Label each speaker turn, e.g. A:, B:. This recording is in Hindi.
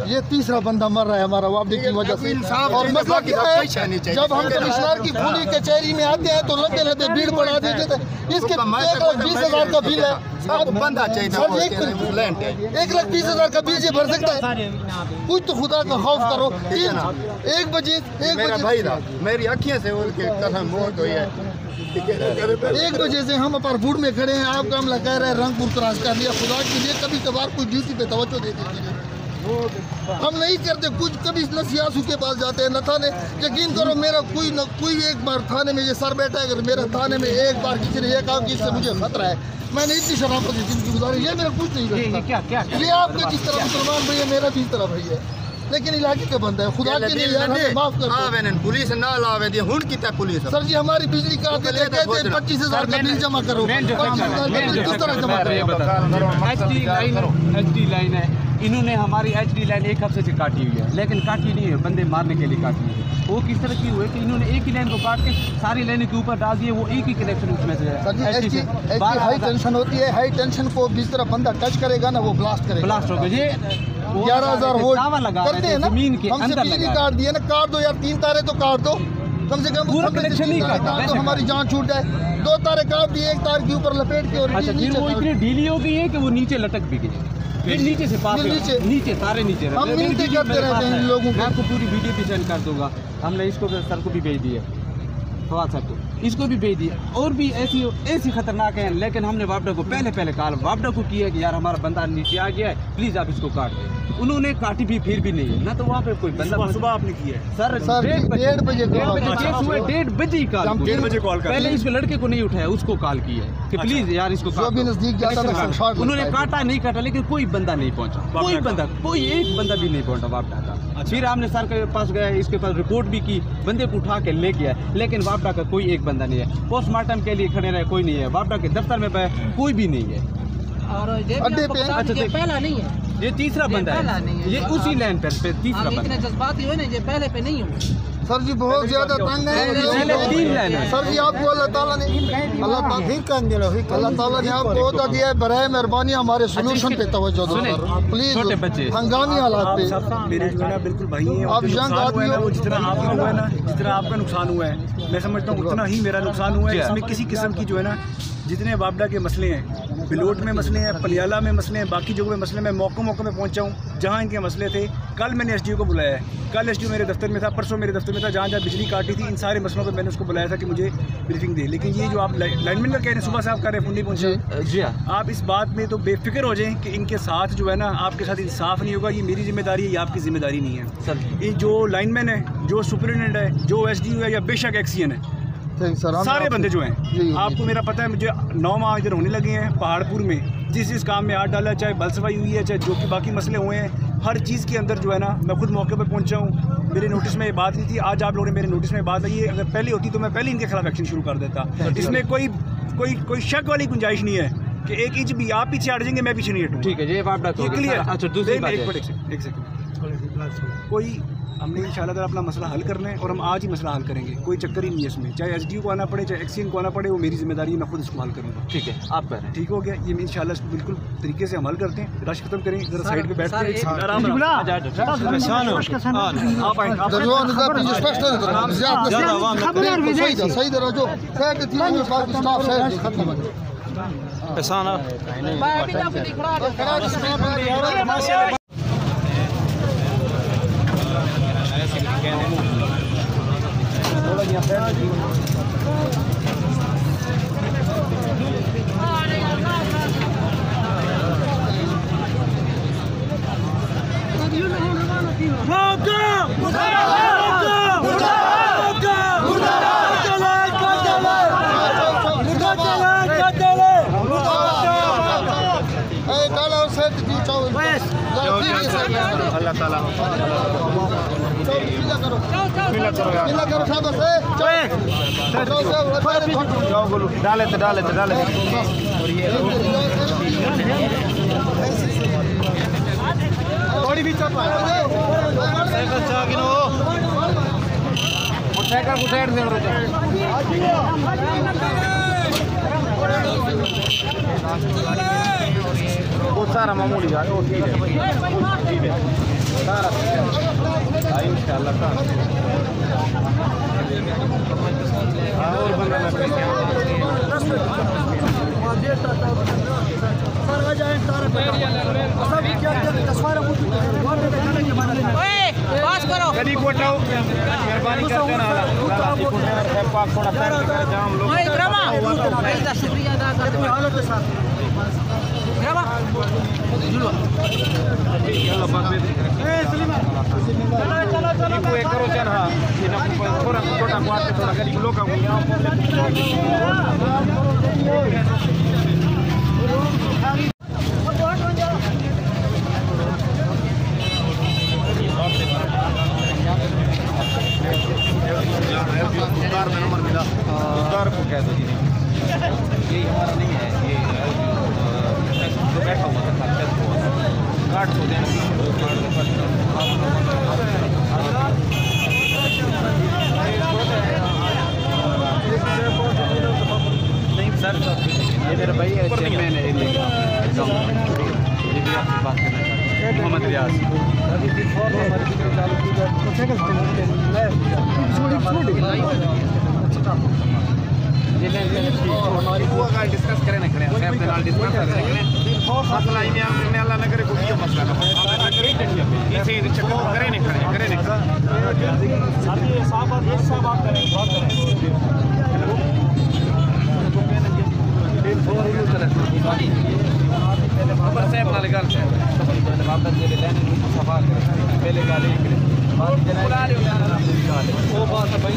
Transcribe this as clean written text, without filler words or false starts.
A: ये तीसरा बंदा मर रहा है हमारा वापडी की वजह से। और मसला क्या है, जब हम कमिश्नर की पूरी कचहरी में आते हैं तो लंबे लंबे भीड़ बढ़ा देते थे। इसके 1,20,000 का बिल है, 1,20,000 का बिल भर सकता है? कुछ तो खुदा का खौफ करो। 1 बजे
B: मेरी अखियों से कसम मौत हुई है।
A: 1 बजे से हम अपर फूड में खड़े हैं, आप काम लगा रहे हैं, रंगपुर क्रॉस कर लिया। खुदा के लिए कभी कभार कोई ड्यूटी पे तवज्जो दे दीजिए। हम नहीं करते कुछ। कभी न सियासू के पास जाते हैं न थाने। यकीन करो मेरा कोई एक बार थाने में ये सर बैठा है, अगर मेरा थाने में एक बार किसी ने ये कहा कि इससे मुझे खतरा है, मैंने इतनी शराफत जिंदगी गुजारी, ये मेरा कुछ नहीं करता। ये आपके जिस तरह मुसलमान भाई है, मेरा भी इस तरह भाई है, लेकिन इलाके का बंदा है। खुदा के लिए यार हमें माफ कर दो।
B: पुलिस ना लावे दी हुन कितना पुलिस
A: सर जी हमारी बिजली का कहते हैं 25,000 का बिल जमा करो। 25,000 का बिल किस तरह जमा करो?
C: HD लाइन है, इन्होंने हमारी HD लाइन 1 हफ्ते से काटी हुई है, लेकिन काटी नहीं है, बंदे मारने के लिए काटी है। वो किस तरह की हुई कि इन्होंने एक ही लाइन को काट के सारी लाइनों के ऊपर डाल दिए, वो एक ही कनेक्शन उसमें से है।
A: हाई टेंशन होती है, हाई टेंशन को जिस तरह बंदा टच करेगा ना वो ब्लास्ट करेगा।
C: ब्लास्ट हो गया। ये
A: 11,000 वोल्ट करते हैं ना,
C: जमीन के
A: हमसे
C: अंदर
A: बिजली काट दिए ना, काट दो यार, 3 तारे तो काट दो कम से कम।
C: पूरा कनेक्शन नहीं काटा
A: तो हमारी जान छूट जाए। 2 तारे काट दिए, 1 तार के ऊपर लपेट के और
C: अच्छा फिर वो इतनी ढीली हो गई है कि वो नीचे लटक भी गई है। फिर नीचे से पास नीचे तारे नीचे
A: हम मिलते करते रहते हैं लोगों को।
C: मैं आपको पूरी वीडियो भी सेंड कर दूंगा। हमने इसको सर को भी भेज दिया, फवाद सर को, इसको भी भेज दिया। और भी ऐसी खतरनाक है, लेकिन हमने वापडा को पहले कहा, वापडा को किया कि यार हमारा बंदा नीचे आ गया है, प्लीज आप इसको काट दें। उन्होंने काटी भी फिर भी नहीं है ना, तो वहाँ पे कोई बंदा सुबह आपने किया है सर 1:30 बजे 1:30 बजे कॉल पहले इसको लड़के को नहीं उठाया, उसको कॉल किया है कि प्लीज यार इसको
A: नजदीक जाता था।
C: उन्होंने काटा नहीं काटा, लेकिन कोई बंदा नहीं पहुंचा, कोई एक बंदा भी नहीं पहुंचा वापडा का। फिर हमने सर के पास गया, इसके पास रिपोर्ट भी की, बंदे को उठा के ले गया, लेकिन वापडा का कोई एक बंदा नहीं है। पोस्टमार्टम के लिए खड़े रहे, कोई नहीं है। वापडा के दफ्तर में कोई भी नहीं है।
D: और अड्डे पे अच्छा पहला नहीं है,
C: ये तीसरा बंदा है, ये उसी लाइन पर तीसरा बंदा।
D: इतने जज्बाती हुए ना, ये पहले पे नहीं हुए।
A: सर जी बहुत ज्यादा तंग है।
C: 3 लाइन है
A: सर जी, आपको अल्लाह ताला ने आपको अहदा दिया है, बराए मेहरबानी हमारे सोल्यूशन पे तवज्जो दो प्लीज।
C: छोटे बच्चे
A: हंगामी हालात पे
E: मेरे जो है ना बिल्कुल भाई हैं,
A: आप यंग आदमी हो।
E: जितना आपका हुआ है ना, जितना आपका नुकसान हुआ है, मैं समझता हूँ उतना ही मेरा नुकसान हुआ है। इसमें किसी किस्म की जो है ना, जितने वापडा के मसले हैं, बिलोट में मसले हैं, पलियाला में मसले हैं, बाकी जगहों में मसले, मैं मौके में पहुंचा हूँ जहाँ इनके मसले थे। कल मैंने SDO को बुलाया है, कल SDO मेरे दफ्तर में था, परसों मेरे दफ्तर में था, जहाँ बिजली काटी थी, इन सारे मसलों पर मैंने उसको बुलाया था कि मुझे ब्रीफिंग दे। लेकिन ये जो आप लाइनमैन का कह रहे हैं, सुबह से आप कह रहे हैं नहीं पहुँचे जी, आप इस बात में तो बेफिक्र हो जाएं कि इनके साथ जो है ना आपके साथ इंसाफ नहीं होगा। ये मेरी जिम्मेदारी है, ये आपकी जिम्मेदारी नहीं है सर। ये जो लाइनमैन है, जो सुपरिटेंडेंट है, जो SDO है, या बेशक एक्सीएन है, सारे बंदे जो हैं, आपको मेरा पता है, मुझे 9 माह इधर होने लगे हैं पहाड़पुर में। जिस काम में हाथ डाला, चाहे बल सफाई हुई है, चाहे जो कि बाकी मसले हुए हैं, हर चीज़ के अंदर जो है ना मैं खुद मौके पर पहुंचा हूँ। मेरे नोटिस में ये बात नहीं थी, आज आप लोगों ने मेरे नोटिस में बात आई है। अगर पहले होती तो मैं पहले इनके खिलाफ एक्शन शुरू कर देता। इसमें कोई शक वाली गुंजाइश नहीं है कि 1 इंच भी आप पीछे हट जाएंगे, मैं पीछे नहीं हटूँ। ठीक है, ये बात क्लियर। अच्छा दूसरी बात, एक सेकंड, कोई हमने इंशाल्लाह अपना मसला हल करना है और हम आज ही मसला हल करेंगे। कोई चक्कर ही नहीं है इसमें, चाहे SDO को आना पड़े, चाहे एक्सीएन को आना पड़े, वो मेरी जिम्मेदारी है, मैं खुद इसको हल करूँगा। ठीक है, आप करें, ठीक हो गया। ये इंशाल्लाह इसको बिल्कुल तरीके से हम हल करते हैं। रश खत्म करें, जरा साइड पे बैठ कर आराम
A: के साथ
B: अल्लाह ताला
A: मिला करो शाबाश है
B: जाओ बोलो डाले
A: थोड़ी भी चप्पा
B: साइकिल चागिनो मोटरसाइकिल को साइड से रोजा वो सारा मामूली जा वो ठीक है सारा इंशाल्लाह और बंदा
D: पास करो
B: कभी कोटाओ मेहरबानी करते ना पाक थोड़ा पैर कर जाम लोग
D: इकरामा शुक्रिया अदा करते हैं हालों के साथ इकरामा जुलो
B: अल्लाह पाक दे चलो कोई करो चल हां ये ना थोड़ा छोटा बात थोड़ा गरीब लोग का उधार में नंबर मिला उधार को कह दो जी ये हमारा नहीं है ये जो बैठा हुआ था कार्ड को देना नहीं सर ये मेरा भाई है चेयरमैन है ये भी आपसे बात करना चाहता हूँ मोहम्मद रियाज डिस्कस करें ना करें डिस्कस करें मसला ही नहीं अल्लाह न करे कोई मसला ना इसे चक्कर करें नहीं करें साहब बात करें साहब नाले गल पहले गल वो बात भाई